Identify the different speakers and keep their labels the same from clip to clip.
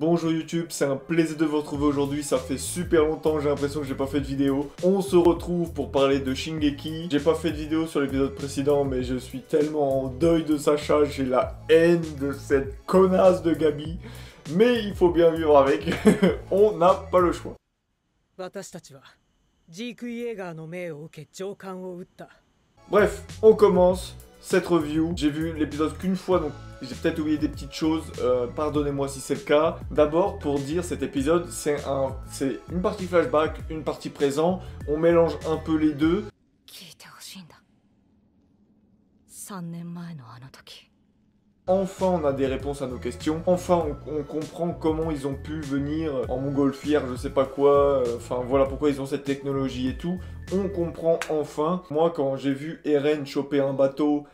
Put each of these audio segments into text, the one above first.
Speaker 1: Bonjour YouTube, c'est un plaisir de vous retrouver aujourd'hui, ça fait super longtemps, j'ai l'impression que j'ai pas fait de vidéo. On se retrouve pour parler de Shingeki. J'ai pas fait de vidéo sur l'épisode précédent, mais je suis tellement en deuil de Sacha, j'ai la haine de cette connasse de Gabi. Mais il faut bien vivre avec, on n'a pas le choix. Bref, on commence cette review. J'ai vu l'épisode qu'une fois, donc j'ai peut-être oublié des petites choses, pardonnez-moi si c'est le cas. D'abord, pour dire, cet épisode, c'est une partie flashback, une partie présent, on mélange un peu les deux. Enfin, on a des réponses à nos questions. Enfin, on comprend comment ils ont pu venir en montgolfière, je sais pas quoi. Enfin, voilà pourquoi ils ont cette technologie et tout. On comprend enfin. Moi, quand j'ai vu Eren choper un bateau,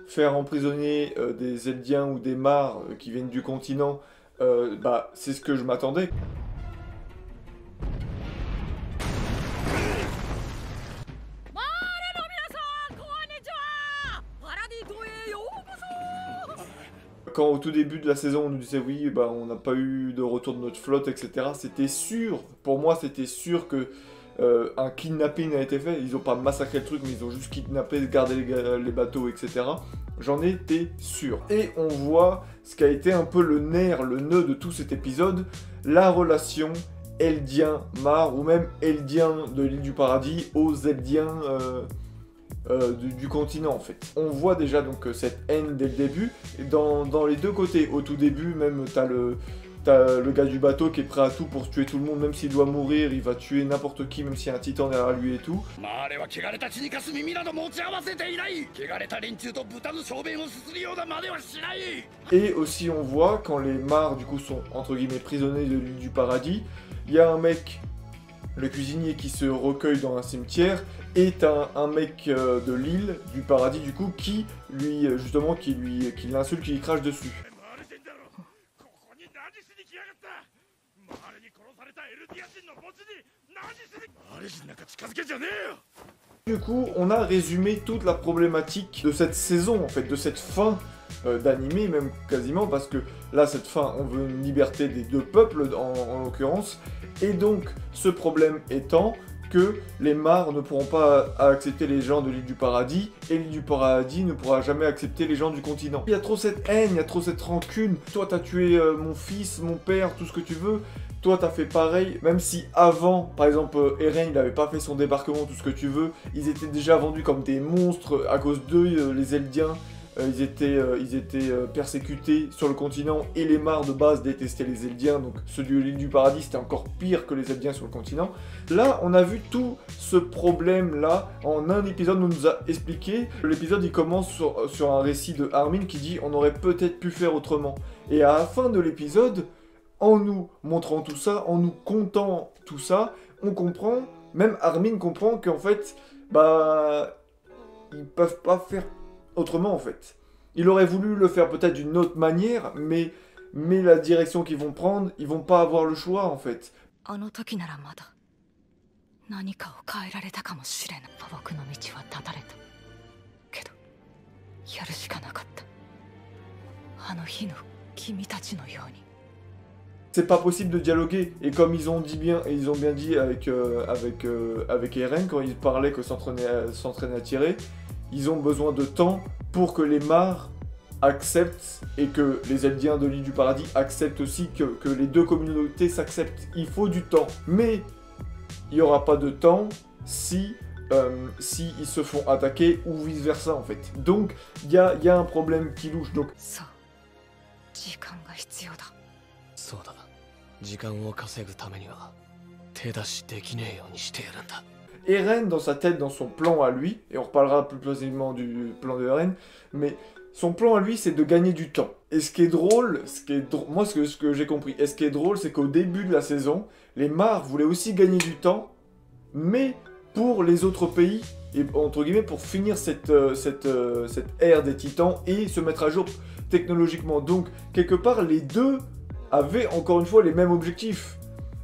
Speaker 1: faire emprisonner des Eldiens ou des Mars qui viennent du continent, bah, c'est ce que je m'attendais. Quand au tout début de la saison on nous disait oui, bah, on n'a pas eu de retour de notre flotte, etc. C'était sûr, pour moi c'était sûr que un kidnapping a été fait. Ils ont pas massacré le truc, mais ils ont juste kidnappé, gardé les bateaux, etc. J'en étais sûr. Et on voit ce qui a été un peu le nerf, le nœud de tout cet épisode, la relation Eldien-Mar, ou même Eldien de l'île du Paradis aux Eldiens du continent en fait. On voit déjà donc cette haine dès le début, et dans les deux côtés. Au tout début même t'as le gars du bateau qui est prêt à tout pour tuer tout le monde, même s'il doit mourir, il va tuer n'importe qui, même s'il y a un titan derrière lui et tout. Et aussi on voit quand les Mars du coup sont entre guillemets prisonniers de l'île du Paradis, il y a un mec, le cuisinier, qui se recueille dans un cimetière, et t'as un mec de l'île du Paradis du coup qui lui justement qui l'insulte, qui lui crache dessus. Du coup, on a résumé toute la problématique de cette saison, en fait, de cette fin d'animé, même quasiment, parce que là, cette fin, on veut une liberté des deux peuples, en l'occurrence, et donc, ce problème étant que les Mars ne pourront pas accepter les gens de l'île du Paradis, et l'île du Paradis ne pourra jamais accepter les gens du continent. Il y a trop cette haine, il y a trop cette rancune. Toi, t'as tué mon fils, mon père, tout ce que tu veux. Toi, t'as fait pareil, même si avant, par exemple, Eren, il avait pas fait son débarquement, tout ce que tu veux, ils étaient déjà vendus comme des monstres à cause d'eux, les Eldiens. Ils étaient persécutés sur le continent, et les Mars de base détestaient les Eldiens, donc ceux de l'île du Paradis c'était encore pire que les Eldiens sur le continent. Là, on a vu tout ce problème-là en un épisode, on nous a expliqué. L'épisode il commence sur un récit de Armin qui dit on aurait peut-être pu faire autrement. Et à la fin de l'épisode, en nous montrant tout ça, en nous contant tout ça, on comprend, même Armin comprend qu'en fait, bah, ils peuvent pas faire autrement en fait. Il aurait voulu le faire peut-être d'une autre manière, mais la direction qu'ils vont prendre, ils vont pas avoir le choix en fait. C'est pas possible de dialoguer, et comme ils ont bien dit avec Eren quand ils parlaient que s'entraîner à tirer, ils ont besoin de temps pour que les Mars acceptent et que les Eldiens de l'île du Paradis acceptent aussi, que les deux communautés s'acceptent. Il faut du temps, mais il n'y aura pas de temps si ils se font attaquer ou vice versa en fait. Donc il y a un problème qui louche. Donc Eren, dans sa tête, dans son plan à lui, et on reparlera plus précisément du plan de Eren, mais son plan à lui, c'est de gagner du temps. Et ce qui est drôle, moi ce que j'ai compris, et ce qui est drôle, c'est qu'au début de la saison, les Mars voulaient aussi gagner du temps, mais pour les autres pays, et entre guillemets pour finir cette ère des titans et se mettre à jour technologiquement. Donc, quelque part, les deux avaient encore une fois les mêmes objectifs.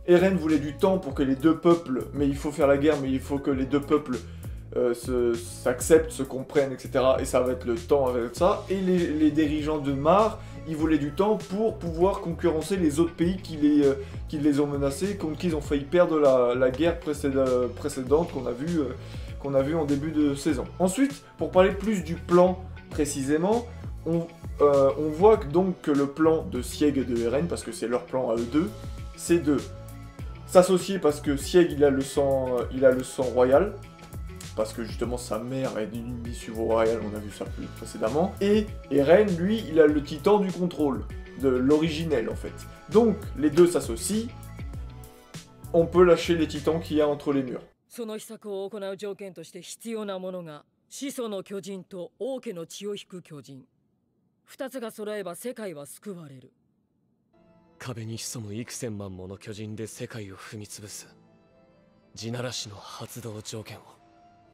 Speaker 1: Eren voulait du temps pour que les deux peuples, mais il faut faire la guerre, mais il faut que les deux peuples s'acceptent, se comprennent, etc. Et ça va être le temps avec ça. Et les dirigeants de Mar, ils voulaient du temps pour pouvoir concurrencer les autres pays qui les ont menacés, contre qui ils ont failli perdre la guerre précédente qu'on a vu en début de saison. Ensuite, pour parler plus du plan précisément, on voit donc que le plan de Sieg et de Eren, parce que c'est leur plan à eux deux, c'est de s'associer parce que Sieg il a le sang royal, parce que justement sa mère est d'une issue royale, on a vu ça plus précédemment, et Eren, lui, il a le titan du contrôle, de l'originel en fait. Donc les deux s'associent, on peut lâcher les titans qu'il y a entre les murs.
Speaker 2: その秘策を行う条件として必要なものが始祖の巨人と王家の血を引く巨人。2つが揃えば世界は救われる。壁に潜む幾千万もの巨人で世界を踏み潰す。地ならしの発動条件を。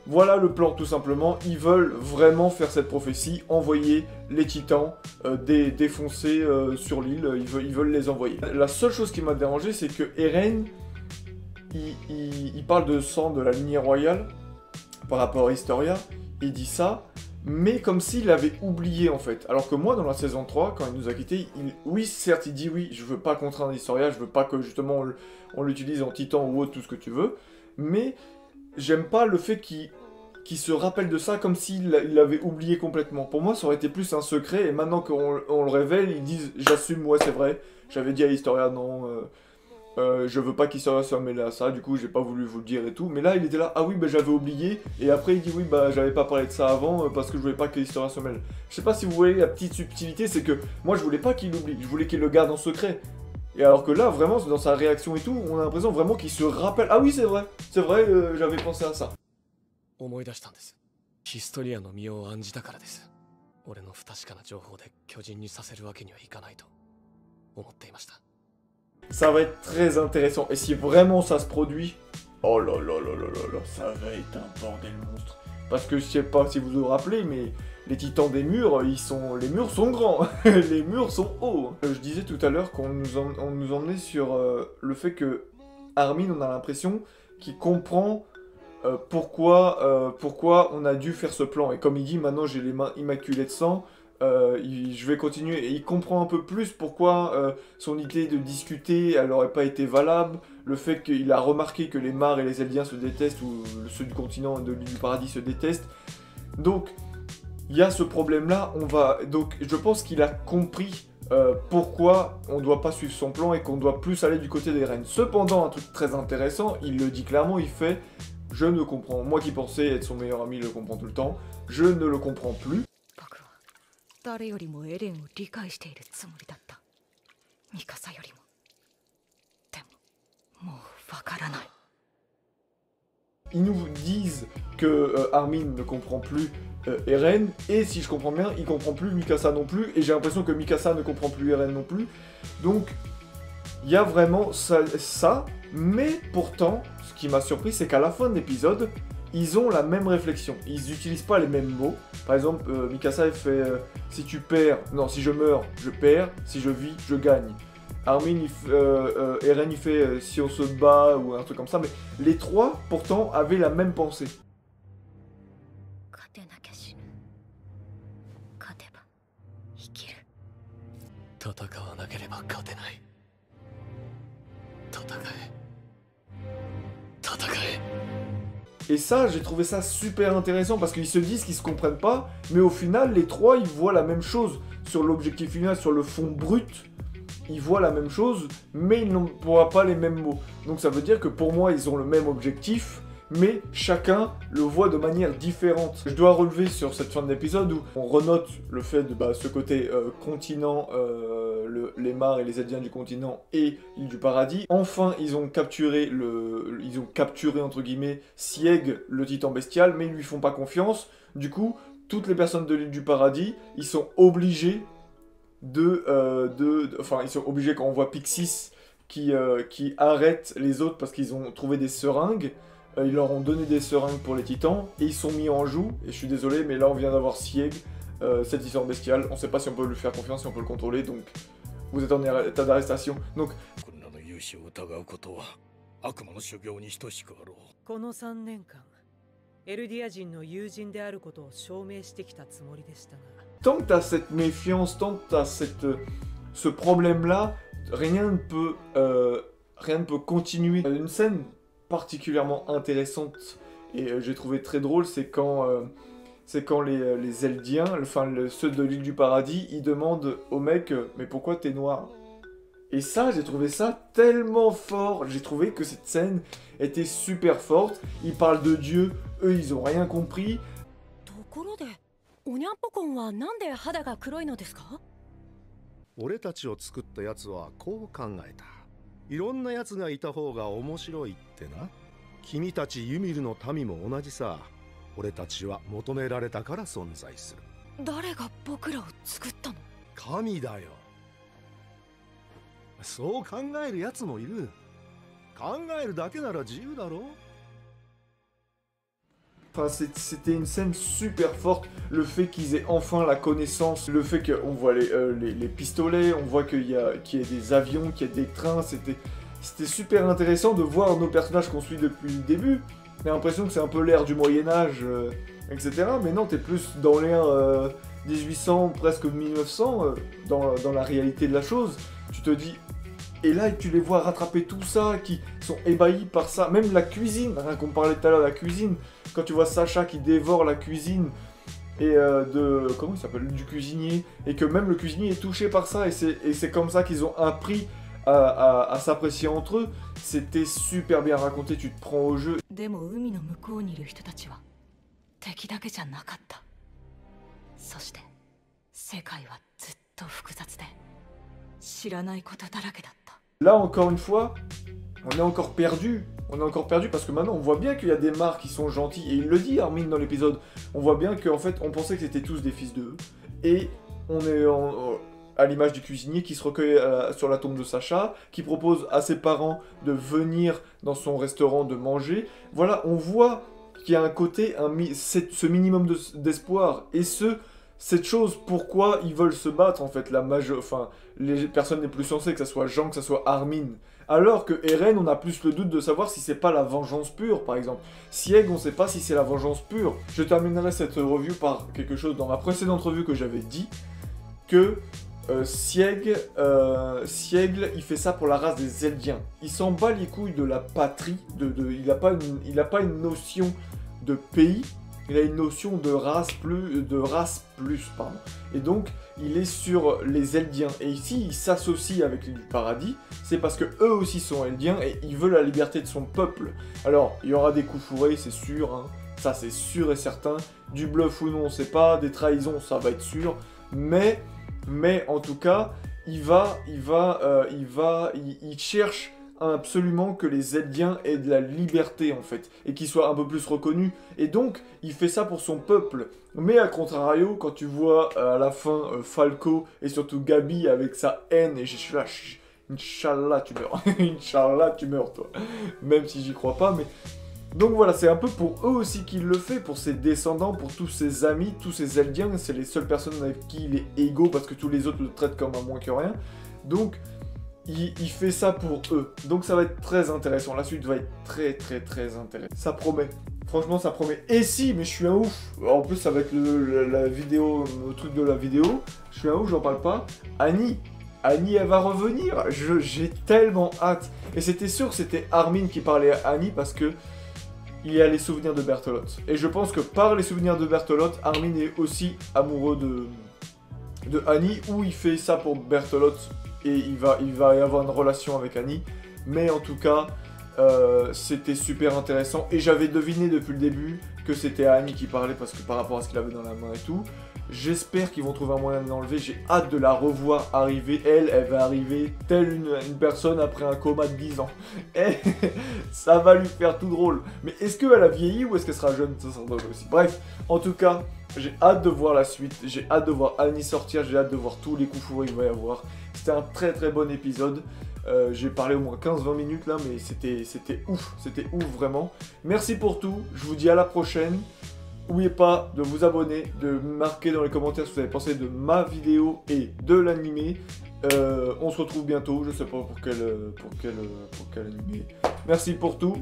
Speaker 1: Voilà le plan tout simplement, ils veulent vraiment faire cette prophétie, envoyer les titans, défoncer sur l'île, ils veulent les envoyer. La seule chose qui m'a dérangé, c'est que Eren, il parle de sang de la lignée royale par rapport à Historia, il dit ça, mais comme s'il avait oublié en fait. Alors que moi, dans la saison 3, quand il nous a quittés, oui, certes, il dit oui, je veux pas contraindre Historia, je veux pas que justement on l'utilise en titan ou autre, tout ce que tu veux, mais j'aime pas le fait qu'il se rappelle de ça comme s'il l'avait oublié complètement. Pour moi, ça aurait été plus un secret, et maintenant qu'on le révèle, ils disent « J'assume, ouais, c'est vrai, j'avais dit à Historia, non, je veux pas qu'Historia soit mêlé à ça, du coup, j'ai pas voulu vous le dire et tout. » Mais là, il était là « Ah oui, bah j'avais oublié. » Et après, il dit « Oui, bah j'avais pas parlé de ça avant, parce que je voulais pas que Historia se mêle. » Je sais pas si vous voyez la petite subtilité, c'est que moi, je voulais pas qu'il l'oublie, je voulais qu'il le garde en secret. Et alors que là, vraiment, dans sa réaction et tout, on a l'impression vraiment qu'il se rappelle. Ah oui, c'est vrai, j'avais pensé à ça. Ça va être très intéressant. Et si vraiment ça se produit, oh là là là là là là, ça va être un bordel monstre. Parce que je sais pas si vous vous rappelez, mais les titans des murs, les murs sont grands, les murs sont hauts. Je disais tout à l'heure qu'on nous emmenait sur le fait que Armin, on a l'impression qu'il comprend pourquoi on a dû faire ce plan. Et comme il dit, maintenant j'ai les mains immaculées de sang, je vais continuer. Et il comprend un peu plus pourquoi son idée de discuter, elle n'aurait pas été valable. Le fait qu'il a remarqué que les Mars et les Eldiens se détestent, ou ceux du continent de l'île du paradis se détestent. Donc, il y a ce problème-là. Donc, je pense qu'il a compris pourquoi on ne doit pas suivre son plan et qu'on doit plus aller du côté des reines. Cependant, un truc très intéressant, il le dit clairement, il fait « Je ne comprends, moi qui pensais être son meilleur ami, le comprend tout le temps, je ne le comprends plus. » Ils nous disent que Armin ne comprend plus Eren, et si je comprends bien, il comprend plus Mikasa non plus, et j'ai l'impression que Mikasa ne comprend plus Eren non plus. Donc, il y a vraiment ça, mais pourtant, ce qui m'a surpris, c'est qu'à la fin de l'épisode, ils ont la même réflexion. Ils n'utilisent pas les mêmes mots. Par exemple, Mikasa, elle fait si tu perds, non, si je meurs, je perds, si je vis, je gagne. Armin, Eren, il fait si on se bat ou un truc comme ça, mais les trois, pourtant, avaient la même pensée. Et ça, j'ai trouvé ça super intéressant parce qu'ils se disent qu'ils se comprennent pas, mais au final, les trois, ils voient la même chose. Sur l'objectif final, sur le fond brut, ils voient la même chose, mais ils n'emploient pas les mêmes mots. Donc ça veut dire que pour moi, ils ont le même objectif, mais chacun le voit de manière différente. Je dois relever sur cette fin d'épisode où on renote le fait de ce côté continent, les Mars et les Eldiens du continent et l'île du paradis. Enfin, ils ont capturé entre guillemets Sieg, le titan bestial, mais ils lui font pas confiance. Du coup, toutes les personnes de l'île du paradis, ils sont obligés ils sont obligés quand on voit Pixis qui arrête les autres parce qu'ils ont trouvé des seringues. Ils leur ont donné des seringues pour les titans et ils sont mis en joue. Et je suis désolé, mais là on vient d'avoir Sieg, cette histoire bestiale. On sait pas si on peut lui faire confiance, si on peut le contrôler, donc vous êtes en état d'arrestation. Donc.
Speaker 2: この3年間、エルディア人の友人であることを証明してきたつもりでしたが、
Speaker 1: tant que t'as cette méfiance, tant que t'as ce problème-là, rien ne peut continuer. Une scène particulièrement intéressante et j'ai trouvé très drôle, c'est quand les Eldiens, enfin ceux de l'île du paradis, ils demandent au mec mais pourquoi t'es noir? Et ça, j'ai trouvé ça tellement fort. J'ai trouvé que cette scène était super forte. Ils parlent de Dieu, eux ils ont rien compris.
Speaker 3: ところで、おにゃんぽこんはなんで肌が黒いのですか？
Speaker 4: 俺たちを作ったやつはこう考えた。いろんなやつがいた方が面白いってな。君たちユミルの民も同じさ。俺たちは求められたから存在する。
Speaker 3: 誰が僕らを作ったの？
Speaker 4: 神だよ。そう考えるやつもいる。考えるだけなら自由だろ。
Speaker 1: Enfin, c'était une scène super forte, le fait qu'ils aient enfin la connaissance, le fait qu'on voit les pistolets, on voit qu'il y a des avions, qu'il y a des trains, c'était super intéressant de voir nos personnages qu'on suit depuis le début. On a l'impression que c'est un peu l'ère du Moyen-Âge, etc. Mais non, t'es plus dans l'ère 1800, presque 1900, dans la réalité de la chose. Tu te dis... Et là, tu les vois rattraper tout ça, qui sont ébahis par ça. Même la cuisine, rien qu'on parlait tout à l'heure, la cuisine. Quand tu vois Sacha qui dévore la cuisine et comment il s'appelle, du cuisinier, et que même le cuisinier est touché par ça, et c'est comme ça qu'ils ont appris à s'apprécier entre eux. C'était super bien raconté, tu te prends au jeu.
Speaker 3: でも海の向こうにいる人たちは敵だけじゃなかった。そして世界はずっと複雑で知らないことだらけだった。
Speaker 1: Là, encore une fois, on est encore perdu. On est encore perdu parce que maintenant, on voit bien qu'il y a des marques qui sont gentils. Et il le dit, Armin, dans l'épisode. On voit bien qu'en fait, on pensait que c'était tous des fils d'eux. Et on est à l'image du cuisinier qui se recueille sur la tombe de Sacha, qui propose à ses parents de venir dans son restaurant de manger. Voilà, on voit qu'il y a un côté, ce minimum d'espoir. Et cette chose, pourquoi ils veulent se battre, en fait, les personnes les plus sensées, que ce soit Jean, que ce soit Armin. Alors que Eren, on a plus le doute de savoir si c'est pas la vengeance pure, par exemple. Sieg, on sait pas si c'est la vengeance pure. Je terminerai cette review par quelque chose dans ma précédente review que j'avais dit, que Sieg, il fait ça pour la race des Eldiens. Il s'en bat les couilles de la patrie, il a pas une notion de pays, il a une notion de race plus, pardon. Et donc, il est sur les Eldiens. Et ici, il s'associe avec les du paradis, c'est parce que eux aussi sont Eldiens et ils veulent la liberté de son peuple. Alors, il y aura des coups fourrés, c'est sûr, hein. Ça c'est sûr et certain. Du bluff ou non, on sait pas, des trahisons, ça va être sûr. Mais en tout cas, il cherche absolument que les Eldiens aient de la liberté en fait, et qu'ils soient un peu plus reconnus, et donc il fait ça pour son peuple. Mais à contrario, quand tu vois à la fin Falco, et surtout Gabi avec sa haine, et je suis là, Inch'Allah tu meurs, Inch'Allah tu meurs toi, même si j'y crois pas, mais... Donc voilà, c'est un peu pour eux aussi qu'il le fait, pour ses descendants, pour tous ses amis, tous ses Eldiens, c'est les seules personnes avec qui il est égaux, parce que tous les autres le traitent comme un moins que rien, donc... Il fait ça pour eux. Donc ça va être très intéressant. La suite va être très intéressante. Ça promet. Franchement, ça promet. Et si, mais je suis un ouf. En plus, ça va être la vidéo, le truc de la vidéo. Je suis un ouf, j'en parle pas. Annie, elle va revenir. J'ai tellement hâte. Et c'était sûr que c'était Armin qui parlait à Annie parce que il y a les souvenirs de Bertholdt. Et je pense que par les souvenirs de Bertholdt, Armin est aussi amoureux de Annie, ou il fait ça pour Bertholdt. Et il va y avoir une relation avec Annie. Mais en tout cas, c'était super intéressant. Et j'avais deviné depuis le début que c'était Annie qui parlait parce que par rapport à ce qu'il avait dans la main et tout. J'espère qu'ils vont trouver un moyen de l'enlever. J'ai hâte de la revoir arriver. Elle va arriver telle une personne après un coma de 10 ans. Et ça va lui faire tout drôle. Mais est-ce qu'elle a vieilli ou est-ce qu'elle sera jeune? Ça sera drôle aussi. Bref, en tout cas, j'ai hâte de voir la suite. J'ai hâte de voir Annie sortir. J'ai hâte de voir tous les coups fourrés qu'il va y avoir. C'était un très bon épisode. J'ai parlé au moins 15-20 minutes là, mais c'était ouf. C'était ouf vraiment. Merci pour tout. Je vous dis à la prochaine. N'oubliez pas de vous abonner, de marquer dans les commentaires ce que vous avez pensé de ma vidéo et de l'animé. On se retrouve bientôt, je sais pas pour quel animé. Merci pour tout